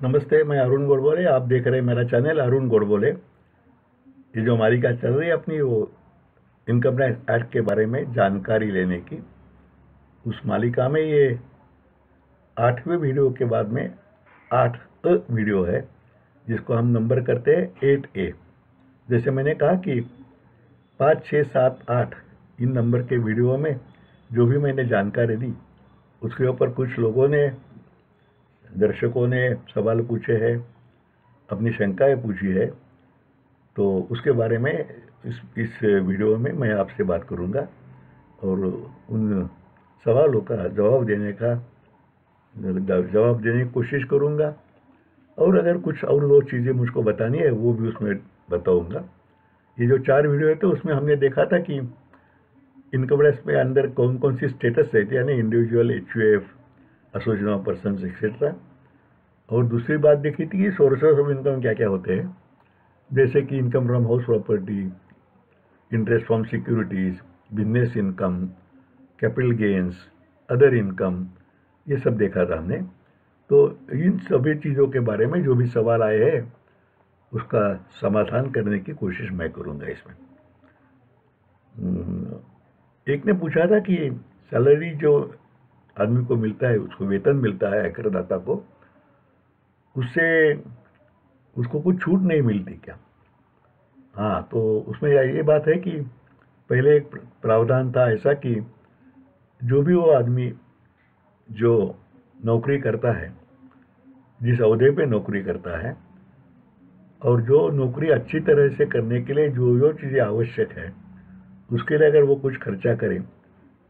नमस्ते, मैं अरुण गोडबोले। आप देख रहे हैं मेरा चैनल अरुण गोडबोले। ये जो हमारी क्या चल रही है अपनी वो इनकम टैक्स एक्ट के बारे में जानकारी लेने की, उस मालिका में ये 8वें वीडियो के बाद में 8 वीडियो है, जिसको हम नंबर करते हैं 8A। जैसे मैंने कहा कि 5, 6, 7, 8 इन नंबर के वीडियो में जो भी मैंने जानकारी दी, उसके ऊपर कुछ लोगों ने, दर्शकों ने सवाल पूछे हैं, अपनी शंकाएं पूछी है। तो उसके बारे में इस वीडियो में मैं आपसे बात करूंगा और उन सवालों का जवाब देने की कोशिश करूंगा। और अगर कुछ और दो चीज़ें मुझको बतानी है वो भी उसमें बताऊंगा। ये जो 4 वीडियो है तो उसमें हमने देखा था कि इनकम टैक्स में अंदर कौन कौन सी स्टेटस रहती है, यानी individual, HUF, association of persons etcetera. और दूसरी बात देखी थी कि सोर्सेस ऑफ इनकम क्या क्या होते हैं, जैसे कि income from house property, interest from securities, business income, capital gains, other income, ये सब देखा था हमने। तो इन सभी चीज़ों के बारे में जो भी सवाल आए हैं उसका समाधान करने की कोशिश मैं करूँगा इसमें। एक ने पूछा था कि सैलरी जो आदमी को मिलता है, उसको वेतन मिलता है आयकरदाता को, उससे उसको कुछ छूट नहीं मिलती क्या? हाँ, तो उसमें ये बात है कि पहले एक प्रावधान था ऐसा कि जो भी वो आदमी जो नौकरी करता है, जिस ओहदे पे नौकरी करता है, और जो नौकरी अच्छी तरह से करने के लिए जो जो चीज़ें आवश्यक है, उसके लिए अगर वो कुछ खर्चा करें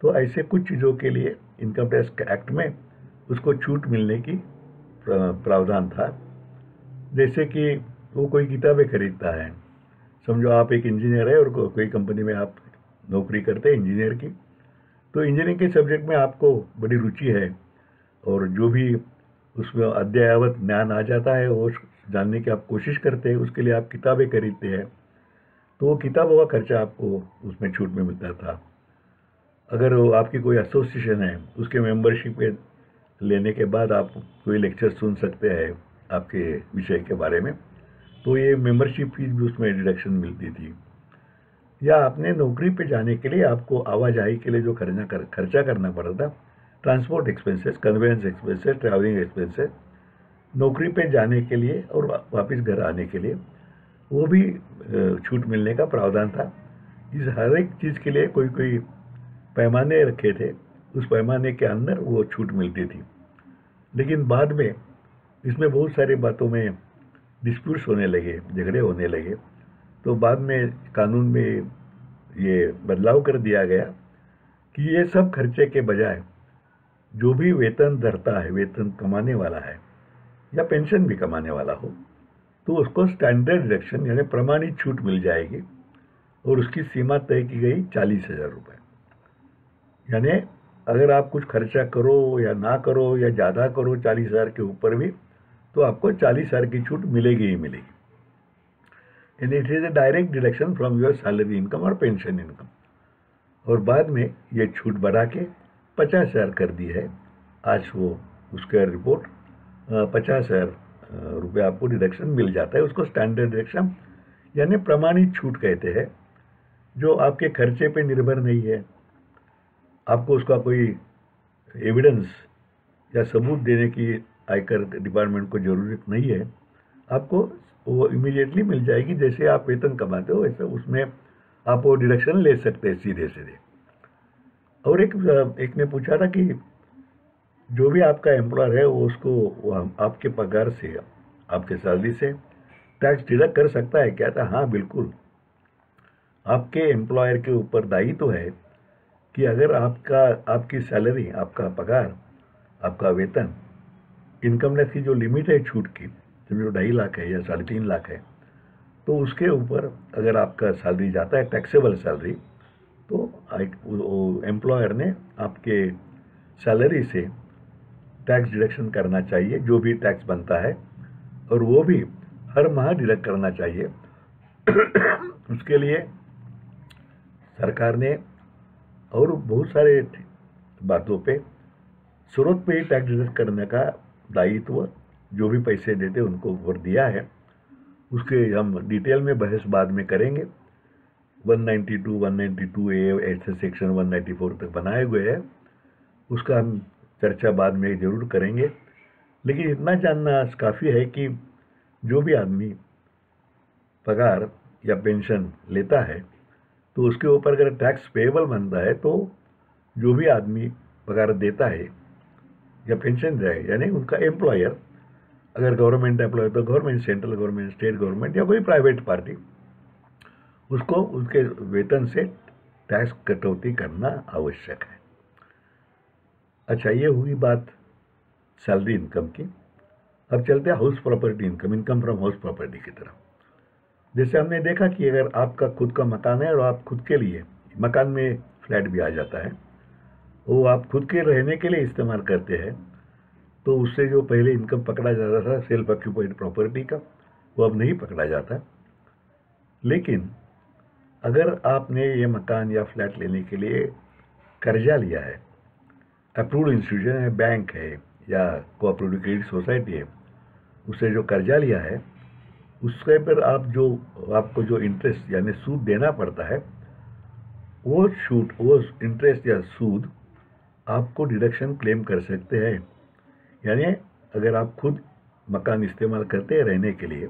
तो ऐसे कुछ चीज़ों के लिए इनकम टैक्स एक्ट में उसको छूट मिलने की प्रावधान था। जैसे कि वो कोई किताबें खरीदता है, समझो आप एक इंजीनियर है और कोई कंपनी में आप नौकरी करते हैं इंजीनियर की, तो इंजीनियरिंग के सब्जेक्ट में आपको बड़ी रुचि है और जो भी उसमें अद्ययावत ज्ञान आ जाता है वो जानने की आप कोशिश करते हैं, उसके लिए आप किताबें खरीदते हैं, तो वो किताबों का खर्चा आपको उसमें छूट में मिलता था। अगर वो आपकी कोई एसोसिएशन है, उसके मेंबरशिप लेने के बाद आप कोई लेक्चर सुन सकते हैं आपके विषय के बारे में, तो ये मेंबरशिप फीस भी उसमें डिडक्शन मिलती थी। या आपने नौकरी पे जाने के लिए आपको आवाजाही के लिए जो खर्चा करना पड़ता था, transport expenses, conveyance expenses, travelling expenses, नौकरी पे जाने के लिए और वापस घर आने के लिए, वो भी छूट मिलने का प्रावधान था। इस हर एक चीज़ के लिए कोई कोई पैमाने रखे थे, उस पैमाने के अंदर वो छूट मिलती थी। लेकिन बाद में इसमें बहुत सारी बातों में डिस्प्यूट्स होने लगे, झगड़े होने लगे, तो बाद में कानून में ये बदलाव कर दिया गया कि ये सब खर्चे के बजाय जो भी वेतन धरता है, वेतन कमाने वाला है या पेंशन भी कमाने वाला हो, तो उसको स्टैंडर्ड डिडक्शन यानी प्रमाणित छूट मिल जाएगी और उसकी सीमा तय की गई 40,000 रुपये। यानी अगर आप कुछ खर्चा करो या ना करो या ज़्यादा करो 40,000 के ऊपर भी, तो आपको 40,000 की छूट मिलेगी ही मिलेगी। And it is a direct deduction from your salary income और पेंशन इनकम। और बाद में ये छूट बढ़ा के 50,000 कर दी है। आज वो उसका रिपोर्ट 50,000 रुपये आपको डिडक्शन मिल जाता है। उसको स्टैंडर्ड डिडक्शन यानी प्रमाणित छूट कहते हैं, जो आपके खर्चे पे निर्भर नहीं है। आपको उसका कोई एविडेंस या सबूत देने की आयकर डिपार्टमेंट को ज़रूरत नहीं है। आपको वो इमीडिएटली मिल जाएगी, जैसे आप वेतन कमाते हो वैसे उसमें आप वो डिडक्शन ले सकते हैं सीधे सीधे। और एक ने पूछा था कि जो भी आपका एम्प्लॉयर है वो उसको आपके पगार से, आपके सैलरी से टैक्स डिडक्ट कर सकता है क्या? था हाँ, बिल्कुल। आपके एम्प्लॉयर के ऊपर दायित्व तो है कि अगर आपकी सैलरी, आपका पगार, आपका वेतन, इनकम टैक्स की जो लिमिट है छूट की, जो 2.5 लाख है या 3.5 लाख है, तो उसके ऊपर अगर आपका सैलरी जाता है टैक्सेबल सैलरी, तो एम्प्लॉयर ने आपके सैलरी से टैक्स डिडक्शन करना चाहिए, जो भी टैक्स बनता है, और वो भी हर माह डिडक्ट करना चाहिए। उसके लिए सरकार ने और बहुत सारे बातों पे, सूरत पे ही टैक्स डिडक्ट करने का दायित्व जो भी पैसे देते उनको वोट दिया है, उसके हम डिटेल में बहस बाद में करेंगे। 192, 192A ऐसे सेक्शन 194 तक बनाए हुए हैं, उसका हम चर्चा बाद में जरूर करेंगे। लेकिन इतना जानना काफ़ी है कि जो भी आदमी पगार या पेंशन लेता है तो उसके ऊपर अगर टैक्स पेएबल बनता है तो जो भी आदमी पगार देता है या पेंशन दे, यानी उनका एम्प्लॉयर, अगर गवर्नमेंट एम्प्लॉयर तो government, central government, state government या कोई प्राइवेट पार्टी, उसको उसके वेतन से टैक्स कटौती करना आवश्यक है। अच्छा, ये हुई बात सैलरी इनकम की। अब चलते हैं house property income, income from house property की तरफ। जैसे हमने देखा कि अगर आपका खुद का मकान है और आप खुद के लिए, मकान में फ्लैट भी आ जाता है, वो आप खुद के रहने के लिए इस्तेमाल करते हैं, तो उससे जो पहले इनकम पकड़ा जाता था सेल्फ ऑक्यूपाइड प्रॉपर्टी का, वो अब नहीं पकड़ा जाता। लेकिन अगर आपने ये मकान या फ्लैट लेने के लिए कर्जा लिया है, अप्रूव्ड इंस्टीट्यूशन है, बैंक है या कोऑपरेटिव क्रेडिट सोसाइटी है, उससे जो कर्जा लिया है उसके पर आपको जो इंटरेस्ट यानी सूद देना पड़ता है, वो इंटरेस्ट या सूद आपको डिडक्शन क्लेम कर सकते हैं। यानी अगर आप खुद मकान इस्तेमाल करते हैं रहने के लिए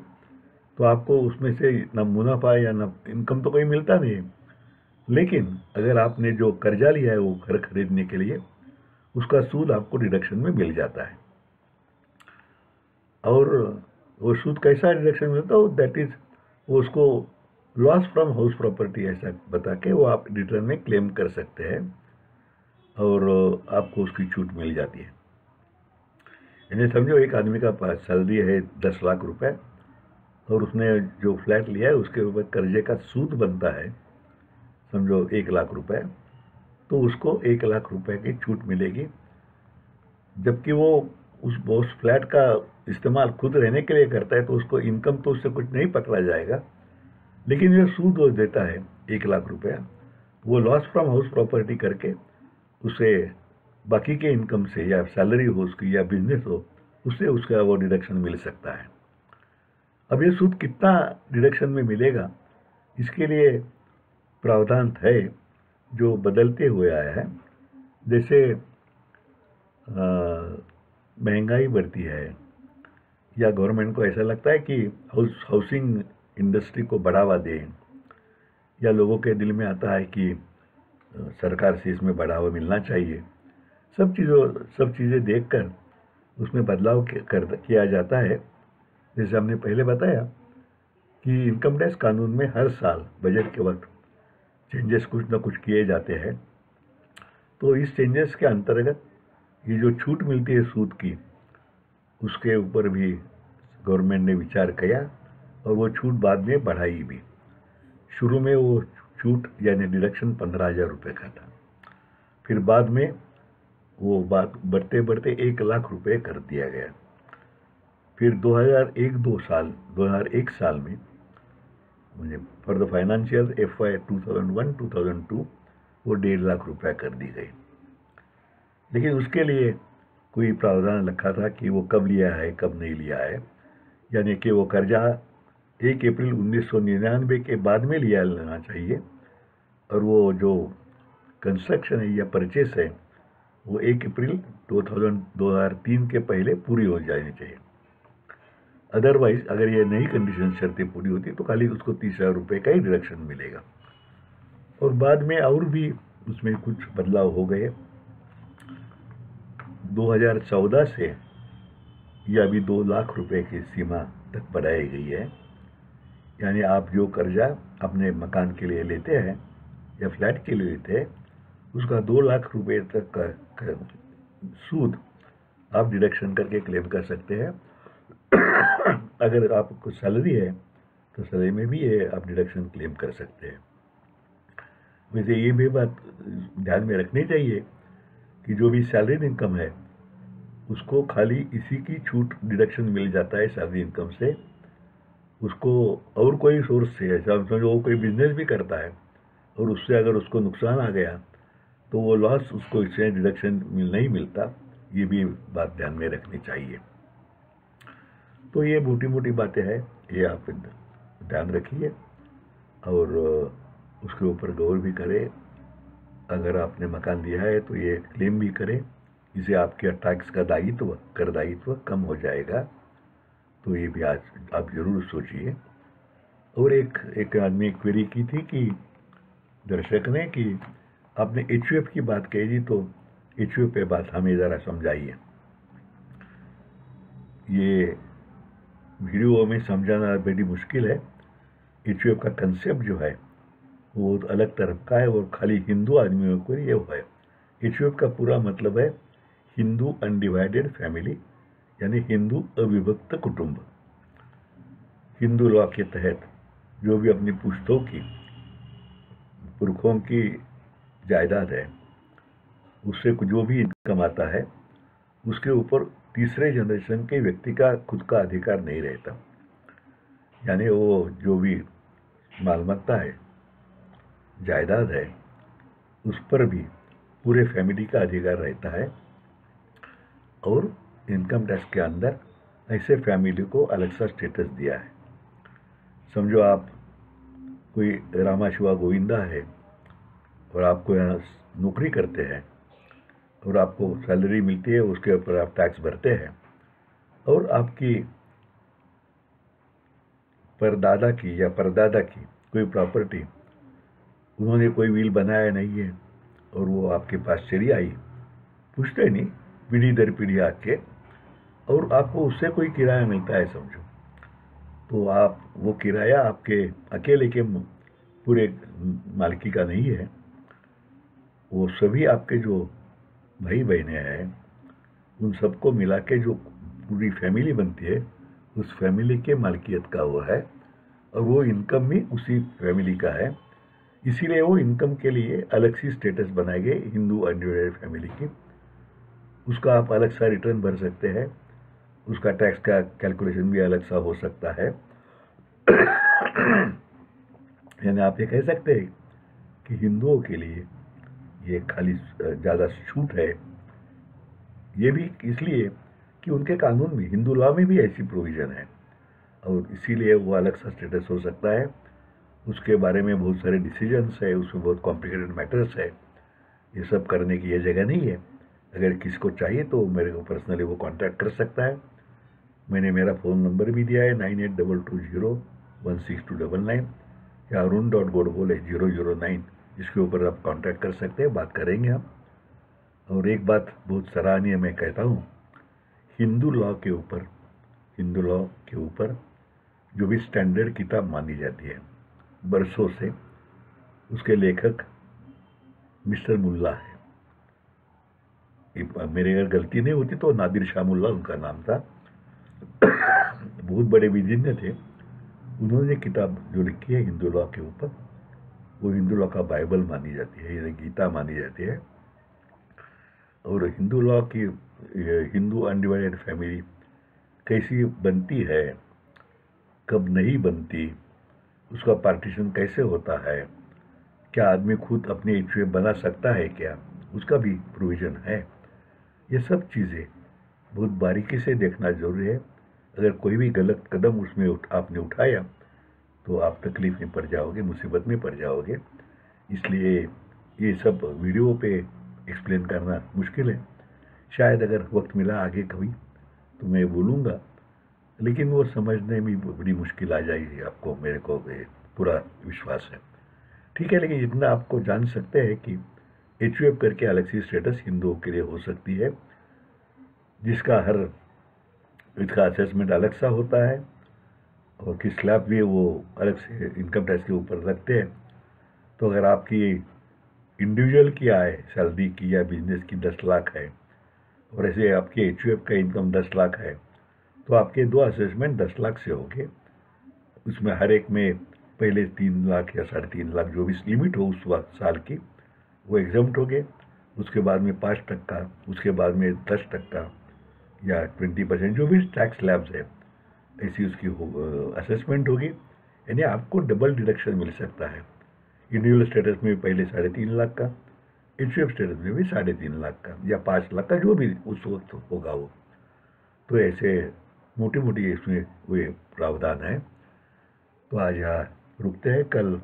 तो आपको उसमें से न मुनाफा या न इनकम तो कोई मिलता नहीं है, लेकिन अगर आपने जो कर्जा लिया है वो घर खरीदने के लिए, उसका सूद आपको डिडक्शन में मिल जाता है। और वो सूद कैसा डिडक्शन मिलता है, दैट इज उसको लॉस फ्रॉम हाउस प्रॉपर्टी ऐसा बता के वो आप रिटर्न में क्लेम कर सकते हैं और आपको उसकी छूट मिल जाती है। यानी समझो एक आदमी का पास सैलरी है 10 लाख रुपए और उसने जो फ्लैट लिया है उसके ऊपर कर्जे का सूद बनता है समझो 1 लाख रुपए, तो उसको 1 लाख रुपए की छूट मिलेगी, जबकि वो उस फ्लैट का इस्तेमाल खुद रहने के लिए करता है तो उसको इनकम तो उससे कुछ नहीं पकड़ा जाएगा, लेकिन ये सूद वो देता है 1 लाख रुपया, वो लॉस फ्रॉम हाउस प्रॉपर्टी करके उसे बाकी के इनकम से, या सैलरी हो उसकी या बिजनेस हो, उससे उसका वो डिडक्शन मिल सकता है। अब ये सूद कितना डिडक्शन में मिलेगा, इसके लिए प्रावधान है जो बदलते हुए आया है। जैसे महंगाई बढ़ती है या गवर्नमेंट को ऐसा लगता है कि हाउसिंग इंडस्ट्री को बढ़ावा दें, या लोगों के दिल में आता है कि सरकार से इसमें बढ़ावा मिलना चाहिए, सब चीज़ें देखकर उसमें बदलाव किया जाता है। जैसे हमने पहले बताया कि इनकम टैक्स कानून में हर साल बजट के वक्त चेंजेस कुछ ना कुछ किए जाते हैं, तो इस चेंजेस के अंतर्गत ये जो छूट मिलती है सूद की, उसके ऊपर भी गवर्नमेंट ने विचार किया और वो छूट बाद में बढ़ाई भी। शुरू में वो छूट यानी डिडक्शन 15,000 रुपये का था, फिर बाद में वो बात बढ़ते बढ़ते 1 लाख रुपये कर दिया गया। फिर 2001 साल में फॉर द फाइनेंशियल FY 2001-2002 वो 1.5 लाख रुपया कर दी गई। लेकिन उसके लिए कोई प्रावधान रखा था कि वो कब लिया है कब नहीं लिया है, यानी कि वो कर्जा 1 अप्रैल 1999 के बाद में लेना चाहिए, और वो जो कंस्ट्रक्शन है या परचेस है वो 1 अप्रैल 2003 के पहले पूरी हो जानी चाहिए। अदरवाइज अगर ये नई कंडीशन शर्तें पूरी होती तो खाली उसको 30,000 रुपये का ही डिडक्शन मिलेगा। और बाद में और भी उसमें कुछ बदलाव हो गए। 2014 से यह अभी 2 लाख रुपए की सीमा तक बढ़ाई गई है, यानी आप जो कर्जा अपने मकान के लिए लेते हैं या फ्लैट के लिए लेते हैं, उसका 2 लाख रुपए तक का सूद आप डिडक्शन करके क्लेम कर सकते हैं। अगर आपको सैलरी है तो सैलरी में भी ये आप डिडक्शन क्लेम कर सकते हैं। वैसे ये भी बात ध्यान में रखनी चाहिए कि जो भी सैलरी इनकम है उसको खाली इसी की छूट डिडक्शन मिल जाता है सैलरी इनकम से। उसको और कोई सोर्स से, समझो वो कोई बिजनेस भी करता है और उससे अगर उसको नुकसान आ गया तो वो लॉस उसको इससे डिडक्शन नहीं मिलता, ये भी बात ध्यान में रखनी चाहिए। तो ये मोटी मोटी बातें हैं, ये आप ध्यान रखिए और उसके ऊपर गौर भी करें। अगर आपने मकान लिया है तो ये क्लेम भी करें, इससे आपके टैक्स का दायित्व, कर दायित्व कम हो जाएगा। तो ये भी आज आप जरूर सोचिए। और एक आदमी क्वेरी की थी कि दर्शक ने कि आपने एचयूएफ की बात कही थी, तो एचयूएफ पे बात हमें ज़रा समझाइए। ये वीडियो में समझाना बड़ी मुश्किल है। एचयूएफ का कंसेप्ट जो है वो अलग तरफ का है और खाली हिंदू आदमियों को ये है। एचयूएफ का पूरा मतलब है हिंदू अनडिवाइडेड फैमिली, यानी हिंदू अविभक्त कुटुंब। हिंदू लॉ के तहत जो भी अपनी पुश्तों की, पुरखों की जायदाद है, उससे जो भी इनकम आता है उसके ऊपर तीसरे जनरेशन के व्यक्ति का खुद का अधिकार नहीं रहता। यानी वो जो भी मालमत्ता है, जायदाद है, उस पर भी पूरे फैमिली का अधिकार रहता है। और इनकम टैक्स के अंदर ऐसे फैमिली को अलग सा स्टेटस दिया है। समझो आप कोई रामा शिवा गोविंदा है और आपको यहाँ नौकरी करते हैं और आपको सैलरी मिलती है, उसके ऊपर आप टैक्स भरते हैं, और आपकी परदादा की या परदादा की कोई प्रॉपर्टी उन्होंने कोई विल बनाया नहीं है और वो आपके पास चली आई, पूछते नहीं, पीढ़ी दर पीढ़ी आके, और आपको उससे कोई किराया मिलता है समझो, तो आप वो किराया आपके अकेले के पूरे मालिकी का नहीं है। वो सभी आपके जो भाई बहनें हैं उन सबको मिला के जो पूरी फैमिली बनती है, उस फैमिली के मालकियत का वो है, और वो इनकम भी उसी फैमिली का है। इसीलिए वो इनकम के लिए अलग सी स्टेटस बनाए गए हिंदू अनडिवाइडेड फैमिली की। उसका आप अलग सा रिटर्न भर सकते हैं, उसका टैक्स का कैलकुलेशन भी अलग सा हो सकता है। यानी आप ये कह सकते हैं कि हिंदुओं के लिए ये खाली ज़्यादा छूट है। ये भी इसलिए कि उनके कानून में, हिंदू लॉ में भी ऐसी प्रोविज़न है, और इसीलिए वो अलग सा स्टेटस हो सकता है। उसके बारे में बहुत सारे डिसीजंस है, उसमें बहुत कॉम्प्लिकेटेड मैटर्स है। ये सब करने की ये जगह नहीं है। अगर किसी को चाहिए तो मेरे को पर्सनली वो कांटेक्ट कर सकता है। मैंने मेरा फ़ोन नंबर भी दिया है 9822016299 या arun.godbole009। इसके ऊपर आप कांटेक्ट कर सकते हैं, बात करेंगे हम। और एक बात बहुत सराहनीय मैं कहता हूँ, हिंदू लॉ के ऊपर जो भी स्टैंडर्ड किताब मानी जाती है बरसों से, उसके लेखक मिस्टर मुल्ला है। मेरे अगर गलती नहीं होती तो नादिर शाह मुल्ला उनका नाम था। बहुत बड़े विज्ञ थे। उन्होंने किताब जो लिखी है हिंदू लॉ के ऊपर, वो हिंदू लॉ का बाइबल मानी जाती है, यानी गीता मानी जाती है। और हिंदू लॉ की हिंदू अनडिवाइडेड फैमिली कैसी बनती है, कब नहीं बनती, उसका पार्टीशन कैसे होता है, क्या आदमी खुद अपने इच्छा बना सकता है क्या, उसका भी प्रोविज़न है। ये सब चीज़ें बहुत बारीकी से देखना जरूरी है। अगर कोई भी गलत कदम उसमें आपने उठाया तो आप तकलीफ में पड़ जाओगे, मुसीबत में पड़ जाओगे। इसलिए ये सब वीडियो पे एक्सप्लेन करना मुश्किल है। शायद अगर वक्त मिला आगे कभी तो मैं बोलूँगा, लेकिन वो समझने में बड़ी मुश्किल आ जाएगी आपको, मेरे को पूरा विश्वास है। ठीक है, लेकिन इतना आपको जान सकते हैं कि एचयूएफ करके अलग सी स्टेटस हिंदुओं के लिए हो सकती है, जिसका इसका असेसमेंट अलग सा होता है, और कि स्लैब भी वो अलग से इनकम टैक्स के ऊपर रखते हैं। तो अगर आपकी इंडिविजुअल की आय सैलरी की या बिजनेस की 10 लाख है, और ऐसे आपके एचयूएफ का इनकम 10 लाख है, तो आपके दो असेसमेंट 10 लाख से होंगे। उसमें हर एक में पहले 3 लाख या 3.5 लाख जो भी लिमिट हो उस वक्त साल की, वो एग्जम्प्ट हो गए। उसके बाद में 5%, उसके बाद में 10% या 20% जो भी टैक्स स्लैब्स है, ऐसी उसकी असेसमेंट होगी। यानी आपको डबल डिडक्शन मिल सकता है। इंडिविजुअल स्टेटस में पहले 3.5 लाख का, एचयूएफ स्टेटस में भी 3.5 लाख का या 5 लाख का, जो भी उस वक्त होगा वो। तो ऐसे मोटी मोटी इसमें वे प्रावधान है। तो आज यहाँ रुकते हैं। कल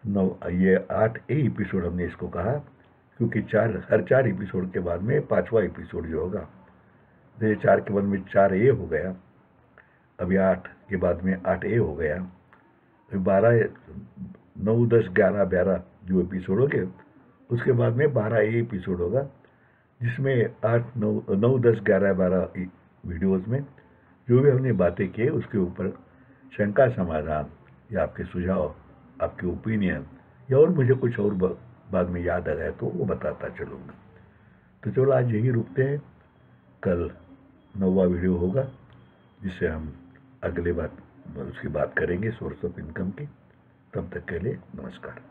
नौ ये 8A एपिसोड हमने इसको कहा, क्योंकि हर 4 एपिसोड के बाद में 5वां एपिसोड जो होगा, जैसे 4 के बाद में 4A हो गया, अभी 8 के बाद में 8A हो गया, 12, 9, 10, 11, 12 जो एपिसोड हो गए, उसके बाद में 12A एपिसोड होगा, जिसमें 8, 9, 9, 10, 11, 12 वीडियोज़ में जो भी हमने बातें की उसके ऊपर शंका समाधान या आपके सुझाव, आपके ओपिनियन, या और मुझे कुछ और बाद में याद आ गया तो वो बताता चलूँगा। तो चलो आज यही रुकते हैं। कल 9वां वीडियो होगा, जिससे हम अगले बात उसकी बात करेंगे, सोर्स ऑफ इनकम की। तब तक के लिए नमस्कार।